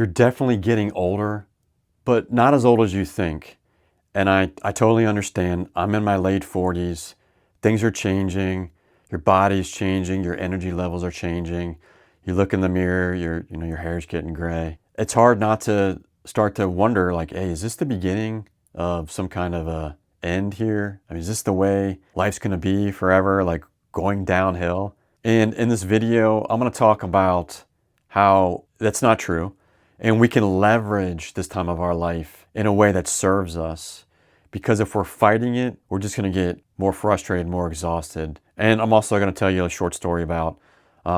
You're definitely getting older, but not as old as you think. And I totally understand. I'm in my late 40s. Things are changing. Your body's changing. Your energy levels are changing. You look in the mirror, your hair's getting gray. It's hard not to start to wonder like, hey, is this the beginning of some kind of a end here? I mean, is this the way life's going to be forever, like going downhill? And in this video, I'm going to talk about how that's not true. And we can leverage this time of our life in a way that serves us. Because if we're fighting it, we're just going to get more frustrated, more exhausted. And I'm also going to tell you a short story about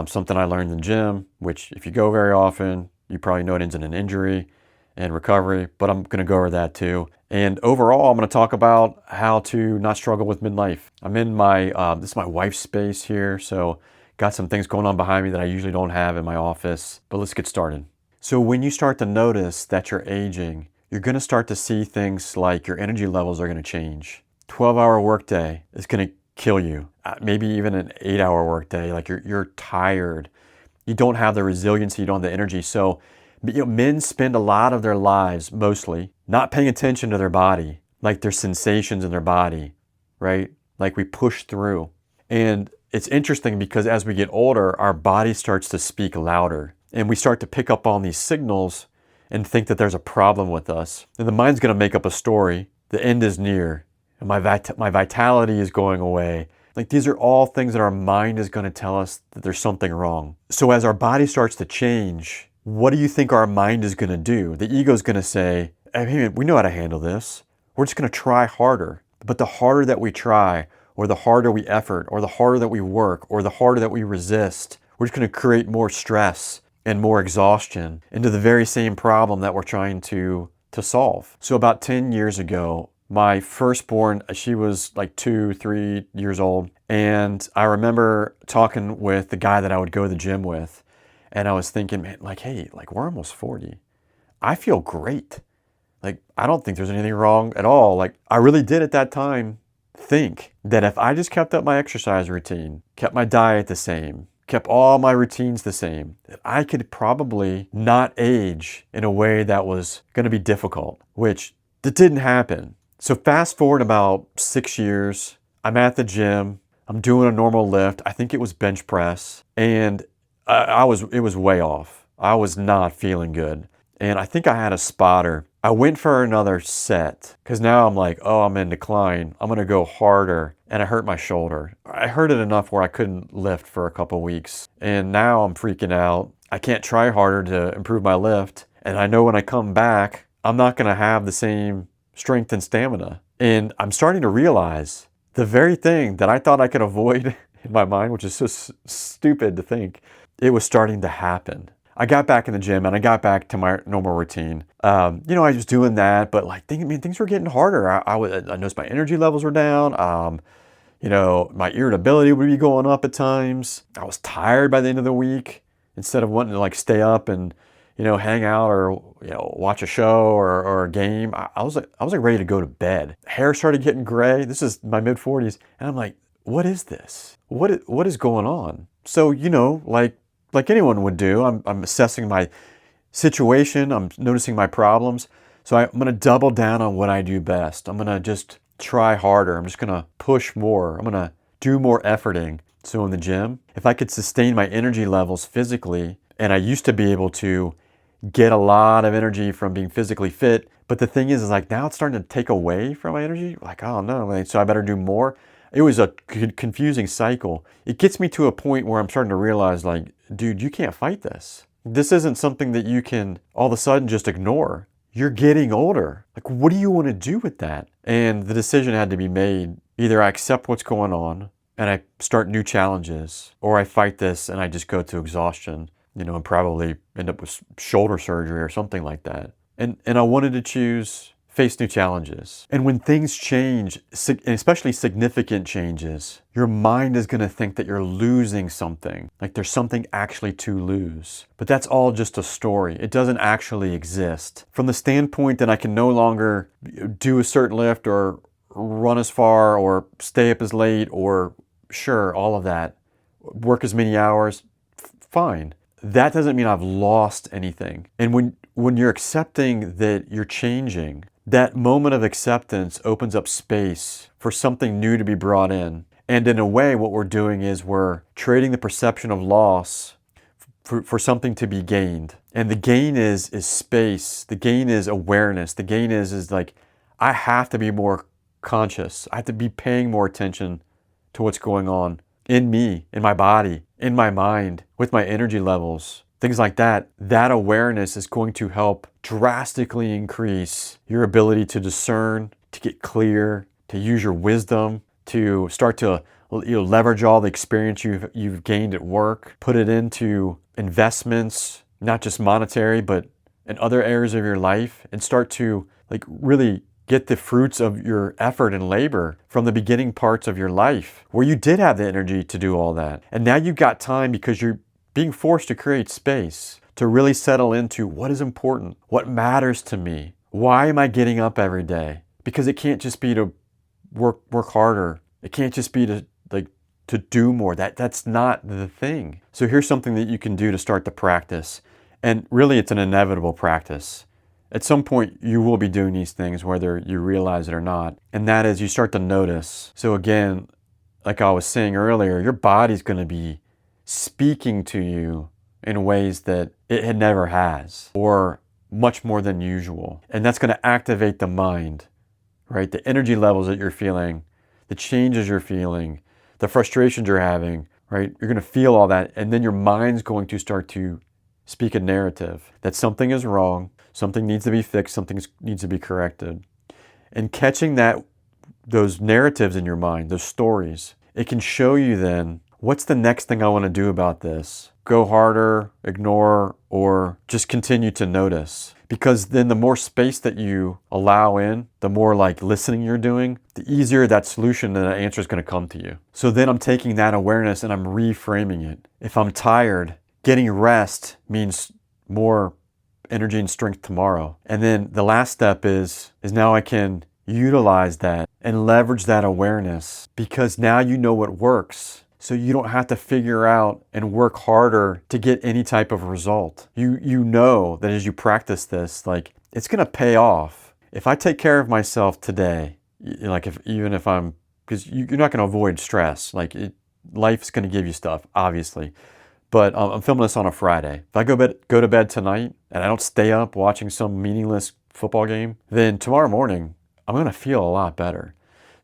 something I learned in the gym, which if you go very often, you probably know it ends in an injury and recovery, but I'm going to go over that too. And overall, I'm going to talk about how to not struggle with midlife. I'm in my, this is my wife's space here, so got some things going on behind me that I usually don't have in my office, but let's get started. So when you start to notice that you're aging, you're going to start to see things like your energy levels are going to change. 12-hour workday is going to kill you. Maybe even an 8-hour workday, like you're tired. You don't have the resiliency, you don't have the energy. So men spend a lot of their lives mostly not paying attention to their body, like their sensations in their body, right? Like we push through. And it's interesting because as we get older, our body starts to speak louder and we start to pick up on these signals and think that there's a problem with us. And the mind's going to make up a story. The end is near and my vitality is going away. Like these are all things that our mind is going to tell us that there's something wrong. So as our body starts to change, what do you think our mind is going to do? The ego is going to say, hey, we know how to handle this. We're just going to try harder. But the harder that we try, or the harder we effort, or the harder that we work, or the harder that we resist, we're just going to create more stress and more exhaustion into the very same problem that we're trying to solve. So about 10 years ago, my firstborn, she was like 2-3 years old. And I remember talking with the guy that I would go to the gym with. And I was thinking, man, like, hey, like we're almost 40. I feel great. Like, I don't think there's anything wrong at all. Like, I really did at that time think that if I just kept up my exercise routine, kept my diet the same, kept all my routines the same, that I could probably not age in a way that was going to be difficult, which that didn't happen. So fast forward about 6 years, I'm at the gym, I'm doing a normal lift. I think it was bench press, and it was way off. I was not feeling good. And I think I had a spotter. I went for another set because now I'm like, oh, I'm in decline. I'm going to go harder. And I hurt my shoulder. I hurt it enough where I couldn't lift for a couple weeks. And now I'm freaking out. I can't try harder to improve my lift. And I know when I come back, I'm not going to have the same strength and stamina. And I'm starting to realize the very thing that I thought I could avoid in my mind, which is so stupid to think, it was starting to happen. I got back in the gym and I got back to my normal routine. I was doing that, but like, things were getting harder. I noticed my energy levels were down. My irritability would be going up at times. I was tired by the end of the week. Instead of wanting to like stay up and, hang out or, watch a show or a game, I was like ready to go to bed. Hair started getting gray. This is my mid 40s. And I'm like, what is this? What is going on? So, like anyone would do, I'm assessing my situation. I'm noticing my problems. So I'm going to double down on what I do best. I'm going to just try harder. I'm just going to push more. I'm going to do more efforting. So in the gym, if I could sustain my energy levels physically, and I used to be able to get a lot of energy from being physically fit, but the thing is like now it's starting to take away from my energy. Like, oh no, so I better do more. It was a confusing cycle. It gets me to a point where I'm starting to realize like, dude, you can't fight this. This isn't something that you can all of a sudden just ignore. You're getting older. Like, what do you want to do with that? And the decision had to be made. Either I accept what's going on and I start new challenges, or I fight this and I just go to exhaustion, and probably end up with shoulder surgery or something like that. And I wanted to choose face new challenges. And when things change, especially significant changes, your mind is going to think that you're losing something, like there's something actually to lose. But that's all just a story. It doesn't actually exist. From the standpoint that I can no longer do a certain lift or run as far or stay up as late or sure, all of that, work as many hours, fine. That doesn't mean I've lost anything. And when you're accepting that you're changing, that moment of acceptance opens up space for something new to be brought in. And in a way, what we're doing is we're trading the perception of loss for something to be gained. And the gain is space. The gain is awareness. The gain is like, I have to be more conscious. I have to be paying more attention to what's going on in me, in my body, in my mind, with my energy levels, things like that. That awareness is going to help drastically increase your ability to discern, to get clear, to use your wisdom, to start to leverage all the experience you've gained at work, put it into investments, not just monetary, but in other areas of your life, and start to like really get the fruits of your effort and labor from the beginning parts of your life where you did have the energy to do all that. And now you've got time because you're being forced to create space to really settle into what is important, what matters to me. Why am I getting up every day? Because it can't just be to work harder. It can't just be to do more. That's not the thing. So here's something that you can do to start the practice. And really it's an inevitable practice. At some point you will be doing these things whether you realize it or not. And that is you start to notice. So again, like I was saying earlier, your body's going to be speaking to you in ways that it never has, or much more than usual. And that's going to activate the mind, right? The energy levels that you're feeling, the changes you're feeling, the frustrations you're having, right? You're going to feel all that. And then your mind's going to start to speak a narrative that something is wrong, something needs to be fixed, something needs to be corrected. And catching those narratives in your mind, those stories, it can show you then, what's the next thing I want to do about this? Go harder, ignore, or just continue to notice. Because then the more space that you allow in, the more like listening you're doing, the easier that solution and that answer is going to come to you. So then I'm taking that awareness and I'm reframing it. If I'm tired, getting rest means more energy and strength tomorrow. And then the last step is now I can utilize that and leverage that awareness, because now you know what works. So you don't have to figure out and work harder to get any type of result. You know that as you practice this, like it's going to pay off. If I take care of myself today, like even if I'm, because you're not going to avoid stress. Like life's going to give you stuff, obviously. But I'm filming this on a Friday. If I go to bed tonight and I don't stay up watching some meaningless football game, then tomorrow morning I'm going to feel a lot better.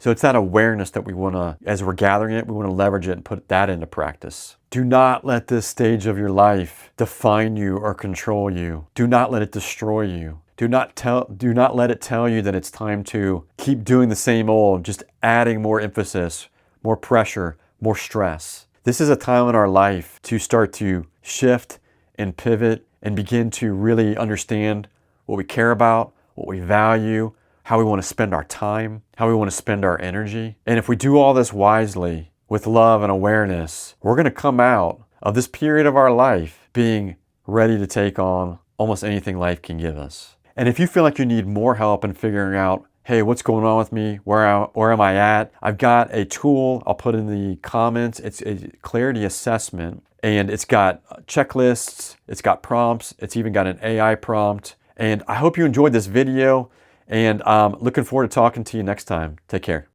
So it's that awareness that we want to, as we're gathering it, we want to leverage it and put that into practice. Do not let this stage of your life define you or control you. Do not let it destroy you. Do not let it tell you that it's time to keep doing the same old, just adding more emphasis, more pressure, more stress. This is a time in our life to start to shift and pivot and begin to really understand what we care about, what we value, how we want to spend our time, how we want to spend our energy. And if we do all this wisely with love and awareness, we're going to come out of this period of our life being ready to take on almost anything life can give us. And if you feel like you need more help in figuring out, hey, what's going on with me? Where am I at? I've got a tool I'll put in the comments. It's a clarity assessment, and it's got checklists, it's got prompts, it's even got an AI prompt. And I hope you enjoyed this video. And I'm looking forward to talking to you next time. Take care.